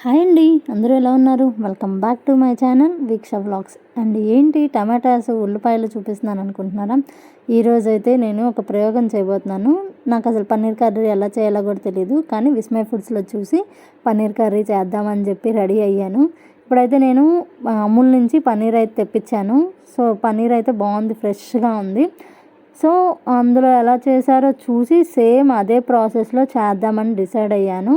Hi అండి, అందరూ ఎలా ఉన్నారు? Welcome back to my channel Veeksha vlogs. And ఏంటి టమాటాస్ ఉల్లిపాయలు చూపిస్తున్నాను అనుకుంటున్నారా? ఈరోజు అయితే నేను ఒక ప్రయోగం చేయబోతున్నాను. నాకు అసలు పన్నీర్ కర్రీ ఎలా చేయాలో కూడా తెలియదు, కానీ విస్మయ్ ఫుడ్స్లో చూసి పన్నీర్ కర్రీ చేద్దామని చెప్పి రెడీ అయ్యాను. ఇప్పుడైతే నేను అమూల్ నుంచి పన్నీర్ అయితే తెప్పించాను. సో పన్నీర్ అయితే బాగుంది, ఫ్రెష్గా ఉంది. సో అందులో ఎలా చేశారో చూసి సేమ్ అదే ప్రాసెస్లో చేద్దామని డిసైడ్ అయ్యాను.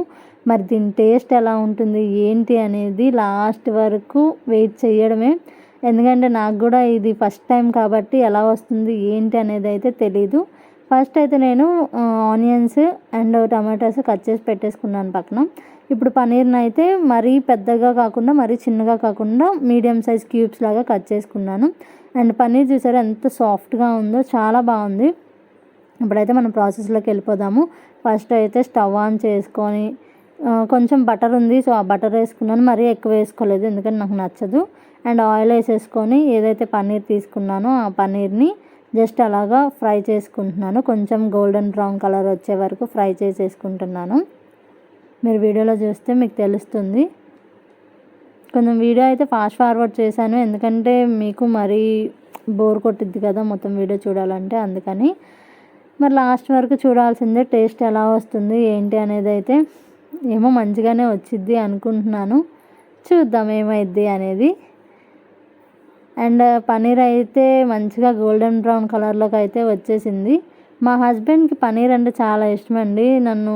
మరి దీని టేస్ట్ ఎలా ఉంటుంది ఏంటి అనేది లాస్ట్ వరకు వెయిట్ చేయడమే. ఎందుకంటే నాకు కూడా ఇది ఫస్ట్ టైం కాబట్టి ఎలా వస్తుంది ఏంటి అనేది అయితే తెలీదు. ఫస్ట్ అయితే నేను ఆనియన్స్ అండ్ టమాటాస్ కట్ చేసి పెట్టేసుకున్నాను పక్కన. ఇప్పుడు పన్నీర్ని అయితే మరీ పెద్దగా కాకుండా మరీ చిన్నగా కాకుండా మీడియం సైజ్ క్యూబ్స్ లాగా కట్ చేసుకున్నాను. అండ్ పన్నీర్ చూసారా ఎంత సాఫ్ట్గా ఉందో, చాలా బాగుంది. ఇప్పుడైతే మనం ప్రాసెస్లోకి వెళ్ళిపోదాము. ఫస్ట్ అయితే స్టవ్ ఆన్ చేసుకొని కొంచెం బటర్ ఉంది, సో ఆ బటర్ వేసుకున్నాను. మరీ ఎక్కువ వేసుకోలేదు ఎందుకంటే నాకు నచ్చదు. అండ్ ఆయిల్ వేసేసుకొని ఏదైతే పన్నీర్ తీసుకున్నానో ఆ పన్నీర్ని జస్ట్ అలాగా ఫ్రై చేసుకుంటున్నాను. కొంచెం గోల్డెన్ బ్రౌన్ కలర్ వచ్చే వరకు ఫ్రై చేసేసుకుంటున్నాను. మీరు వీడియోలో చూస్తే మీకు తెలుస్తుంది. కొంచెం వీడియో అయితే ఫాస్ట్ ఫార్వర్డ్ చేశాను ఎందుకంటే మీకు మరీ బోర్ కొట్టిద్ది కదా మొత్తం వీడియో చూడాలంటే, అందుకని. మరి లాస్ట్ వరకు చూడాల్సిందే. టేస్ట్ ఎలా వస్తుంది ఏంటి అనేది అయితే ఏమో మంచిగానే వచ్చిద్ది అనుకుంటున్నాను. చూద్దాం ఏమైద్ది అనేది. అండ్ పన్నీర్ అయితే మంచిగా గోల్డెన్ బ్రౌన్ కలర్లోకి అయితే వచ్చేసింది. మా హస్బెండ్కి పన్నీర్ అంటే చాలా ఇష్టం అండి. నన్ను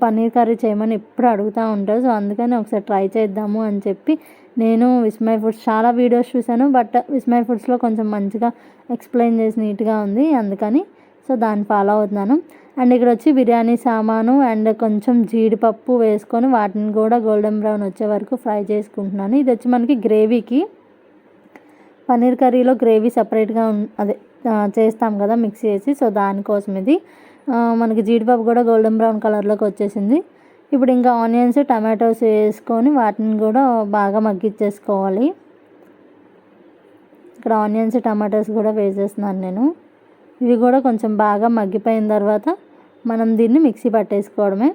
పన్నీర్ కర్రీ చేయమని ఎప్పుడు అడుగుతూ ఉంటారు. సో అందుకని ఒకసారి ట్రై చేద్దాము అని చెప్పి నేను విస్మయ్ ఫుడ్స్ చాలా వీడియోస్ చూశాను, బట్ విస్మయ్ ఫుడ్స్లో కొంచెం మంచిగా ఎక్స్ప్లెయిన్ చేసి నీట్గా ఉంది, అందుకని సో దాన్ని ఫాలో అవుతున్నాను. అండ్ ఇక్కడ వచ్చి బిర్యానీ సామాను అండ్ కొంచెం జీడిపప్పు వేసుకొని వాటిని కూడా గోల్డెన్ బ్రౌన్ వచ్చే వరకు ఫ్రై చేసుకుంటున్నాను. ఇది వచ్చి మనకి గ్రేవీకి, పన్నీర్ కర్రీలో గ్రేవీ సపరేట్గా అదే చేస్తాం కదా మిక్స్ చేసి, సో దానికోసం ఇది. మనకి జీడిపప్పు కూడా గోల్డెన్ బ్రౌన్ కలర్లోకి వచ్చేసింది. ఇప్పుడు ఇంకా ఆనియన్స్ టమాటోస్ వేసుకొని వాటిని కూడా బాగా మగ్గిచ్చేసుకోవాలి. ఇక్కడ ఆనియన్స్ టమాటోస్ కూడా వేసేస్తున్నాను నేను. ఇవి కూడా కొంచెం బాగా మగ్గిపోయిన తర్వాత మనం దీన్ని మిక్సీ పట్టేసుకోవడమే.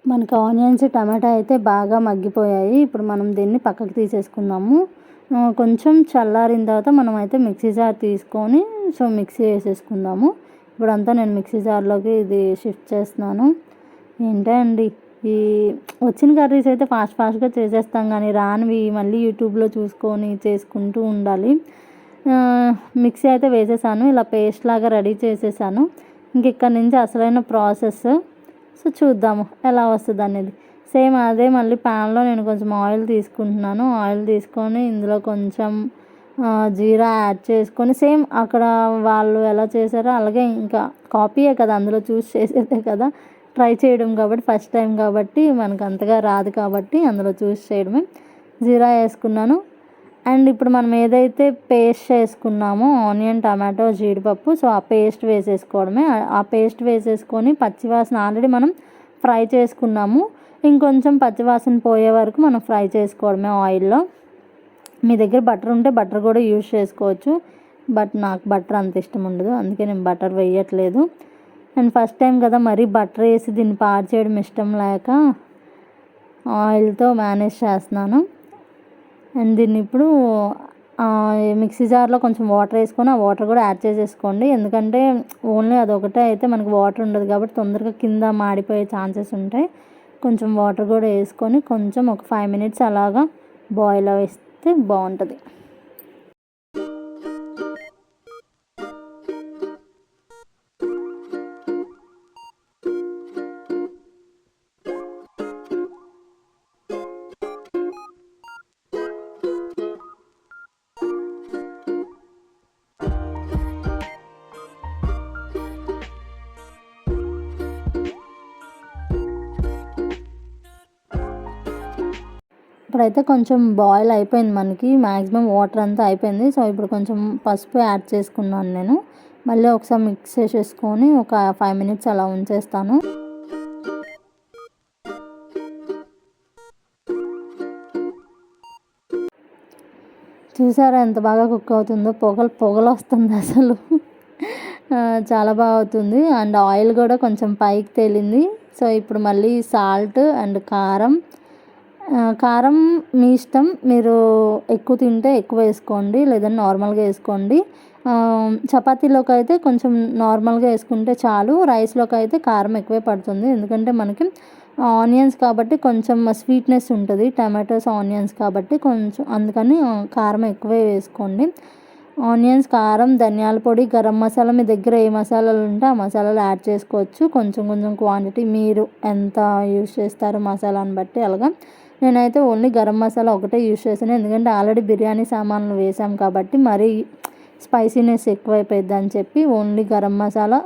మనకు ఆనియన్స్ టమాటా అయితే బాగా మగ్గిపోయాయి. ఇప్పుడు మనం దీన్ని పక్కకు తీసేసుకుందాము. కొంచెం చల్లారిన తర్వాత మనం అయితే మిక్సీ జార్ తీసుకొని సో మిక్సీ వేసేసుకుందాము. ఇప్పుడంతా నేను మిక్సీ జార్లోకి ఇది షిఫ్ట్ చేస్తున్నాను. ఏంటంటే అండి, ఈ వచ్చిన కర్రీస్ అయితే ఫాస్ట్గా చేసేస్తాం, కానీ రానివి మళ్ళీ యూట్యూబ్లో చూసుకొని చేసుకుంటూ ఉండాలి. మిక్సీ అయితే వేసేసాను, ఇలా పేస్ట్ లాగా రెడీ చేసేసాను. ఇంక ఇక్కడ నుంచి అసలైన ప్రాసెస్. సో చూద్దాము ఎలా వస్తుంది అనేది. సేమ్ అదే మళ్ళీ ప్యాన్లో నేను కొంచెం ఆయిల్ తీసుకుంటున్నాను. ఆయిల్ తీసుకొని ఇందులో కొంచెం జీరా యాడ్ చేసుకొని సేమ్ అక్కడ వాళ్ళు ఎలా చేశారో అలాగే, ఇంకా కాపీయే కదా, అందులో చూసి చేసేదే కదా, ట్రై చేయడం కాబట్టి ఫస్ట్ టైం కాబట్టి మనకు అంతగా రాదు కాబట్టి అందులో చూసి చేయడమే. జీరా వేసుకున్నాను. అండ్ ఇప్పుడు మనం ఏదైతే పేస్ట్ చేసుకున్నామో ఆనియన్ టమాటో జీడిపప్పు, సో ఆ పేస్ట్ వేసేసుకోవడమే. ఆ పేస్ట్ వేసేసుకొని పచ్చివాసన ఆల్రెడీ మనం ఫ్రై చేసుకున్నాము, ఇంకొంచెం పచ్చివాసన పోయే వరకు మనం ఫ్రై చేసుకోవడమే ఆయిల్లో. మీ దగ్గర బటర్ ఉంటే బటర్ కూడా యూజ్ చేసుకోవచ్చు, బట్ నాకు బటర్ అంత ఇష్టం ఉండదు, అందుకే నేను బటర్ వేయట్లేదు. అండ్ ఫస్ట్ టైం కదా, మరీ బటర్ వేసి దీన్ని పాడు చేయడం ఇష్టం లేక ఆయిల్తో మేనేజ్ చేస్తున్నాను. అండ్ దీన్ని ఇప్పుడు మిక్సీ జార్లో కొంచెం వాటర్ వేసుకొని ఆ వాటర్ కూడా యాడ్ చేసేసుకోండి. ఎందుకంటే ఓన్లీ అదొకటే అయితే మనకు వాటర్ ఉండదు కాబట్టి తొందరగా కింద మాడిపోయే ఛాన్సెస్ ఉంటాయి. కొంచెం వాటర్ కూడా వేసుకొని కొంచెం ఒక 5 minutes అలాగా బాయిల్ వేస్తే బాగుంటుంది. ఇప్పుడైతే కొంచెం బాయిల్ అయిపోయింది, మనకి మ్యాక్సిమం వాటర్ అంతా అయిపోయింది. సో ఇప్పుడు కొంచెం పసుపు యాడ్ చేసుకున్నాను నేను. మళ్ళీ ఒకసారి మిక్స్ చేసేసుకొని ఒక 5 minutes అలా ఉంచేస్తాను. చూసారా ఎంత బాగా కుక్ అవుతుందో, పొగలు వస్తుంది అసలు. చాలా బాగా అవుతుంది. అండ్ ఆయిల్ కూడా కొంచెం పైకి తేలింది. సో ఇప్పుడు మళ్ళీ సాల్ట్ అండ్ కారం మీ ఇష్టం. మీరు ఎక్కువ తింటే ఎక్కువ వేసుకోండి, లేదంటే నార్మల్గా వేసుకోండి. చపాతీలోకి అయితే కొంచెం నార్మల్గా వేసుకుంటే చాలు. రైస్లోకి అయితే కారం ఎక్కువే పడుతుంది, ఎందుకంటే మనకి ఆనియన్స్ కాబట్టి కొంచెం స్వీట్నెస్ ఉంటుంది. టమాటోస్ ఆనియన్స్ కాబట్టి కొంచెం అందుకని కారం ఎక్కువే వేసుకోండి. ఆనియన్స్, కారం, ధనియాల పొడి, గరం మసాలా, మీ దగ్గర ఏ మసాలాలు ఉంటే ఆ మసాలాలు యాడ్ చేసుకోవచ్చు. కొంచెం కొంచెం క్వాంటిటీ మీరు ఎంత యూస్ చేస్తారో మసాలాని బట్టి అలాగా. నేనైతే ఓన్లీ గరం మసాలా ఒకటే యూస్ చేశాను, ఎందుకంటే ఆల్రెడీ బిర్యానీ సామాన్లు వేసాం కాబట్టి మరీ స్పైసీనెస్ ఎక్కువైపోయింది అని చెప్పి ఓన్లీ గరం మసాలా,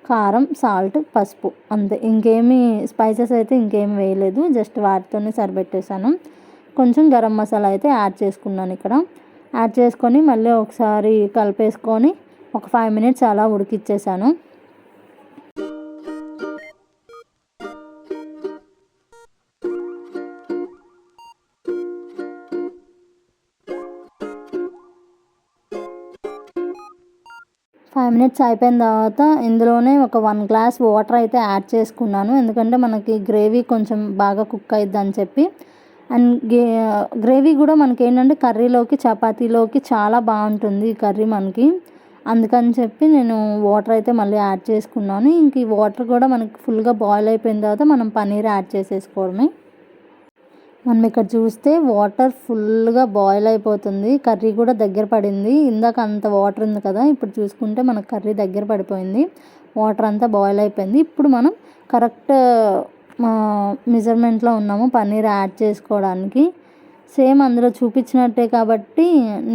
కారం, సాల్ట్, పసుపు అంతే. ఇంకేమీ స్పైసెస్ అయితే ఇంకేం వేయలేదు, జస్ట్ వాటితోనే సరిపెట్టేశాను. కొంచెం గరం మసాలా అయితే యాడ్ చేసుకున్నాను ఇక్కడ. యాడ్ చేసుకొని మళ్ళీ ఒకసారి కలిపేసుకొని ఒక 5 మినిట్స్ అలా ఉడికిచ్చేసాను. ఫైవ్ మినిట్స్ అయిపోయిన తర్వాత ఇందులోనే ఒక 1 గ్లాస్ వాటర్ అయితే యాడ్ చేసుకున్నాను, ఎందుకంటే మనకి గ్రేవీ కొంచెం బాగా కుక్ అయిద్ది అని చెప్పి. అండ్ గ్రేవీ కూడా మనకి ఏంటంటే కర్రీలోకి, చపాతీలోకి చాలా బాగుంటుంది ఈ కర్రీ మనకి. అందుకని చెప్పి నేను వాటర్ అయితే మళ్ళీ యాడ్ చేసుకున్నాను. ఇంక ఈ వాటర్ కూడా మనకి ఫుల్గా బాయిల్ అయిపోయిన తర్వాత మనం పన్నీర్ యాడ్ చేసేసుకోవడమే. మనం ఇక్కడ చూస్తే వాటర్ ఫుల్గా బాయిల్ అయిపోతుంది, కర్రీ కూడా దగ్గర పడింది. ఇందాక అంత వాటర్ ఉంది కదా, ఇప్పుడు చూసుకుంటే మనకు కర్రీ దగ్గర పడిపోయింది, వాటర్ అంతా బాయిల్ అయిపోయింది. ఇప్పుడు మనం కరెక్ట్ మెజర్మెంట్లో ఉన్నాము పన్నీర్ యాడ్ చేసుకోవడానికి. సేమ్ అందులో చూపించినట్టే కాబట్టి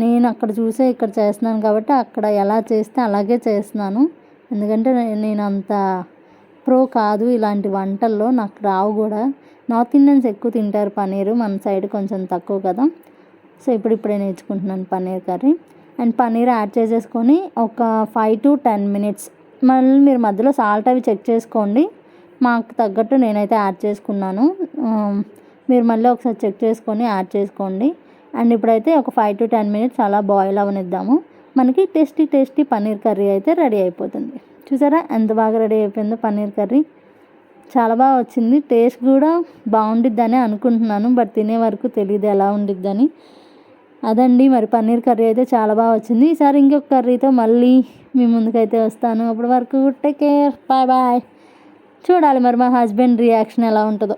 నేను అక్కడ చూసే ఇక్కడ చేస్తున్నాను కాబట్టి అక్కడ ఎలా చేస్తే అలాగే చేస్తున్నాను. ఎందుకంటే నేను అంత ప్రో కాదు ఇలాంటి వంటల్లో, నాకు రావు కూడా. నార్త్ ఇండియన్స్ ఎక్కువ తింటారు పన్నీరు, మన సైడ్ కొంచెం తక్కువ కదా. సో ఇప్పుడే నేర్చుకుంటున్నాను paneer curry. And paneer add చేసేసుకొని ఒక 5 to 10 మినిట్స్ మళ్ళీ మీరు మధ్యలో సాల్ట్ అవి చెక్ చేసుకోండి. మాకు తగ్గట్టు నేనైతే యాడ్ చేసుకున్నాను, మీరు మళ్ళీ ఒకసారి చెక్ చేసుకొని యాడ్ చేసుకోండి. అండ్ ఇప్పుడైతే ఒక 5 to 10 మినిట్స్ అలా బాయిల్ అవనిద్దాము. మనకి టేస్టీ పన్నీర్ కర్రీ అయితే రెడీ అయిపోతుంది. చూసారా ఎంత బాగా రెడీ అయిపోయిందో పన్నీర్ కర్రీ, చాలా బాగా వచ్చింది. టేస్ట్ కూడా బాగుండిద్దని అనుకుంటున్నాను, బట్ తినే వరకు తెలియదు ఎలా ఉండిద్దని. అదండి మరి పన్నీర్ కర్రీ అయితే చాలా బాగా వచ్చింది. ఈసారి ఇంకొక కర్రీతో మళ్ళీ మీ ముందుకైతే వస్తాను. అప్పటి వరకు టేక్ కేర్, బాయ్ బాయ్. చూడాలి మరి మా హస్బెండ్ రియాక్షన్ ఎలా ఉంటుందో.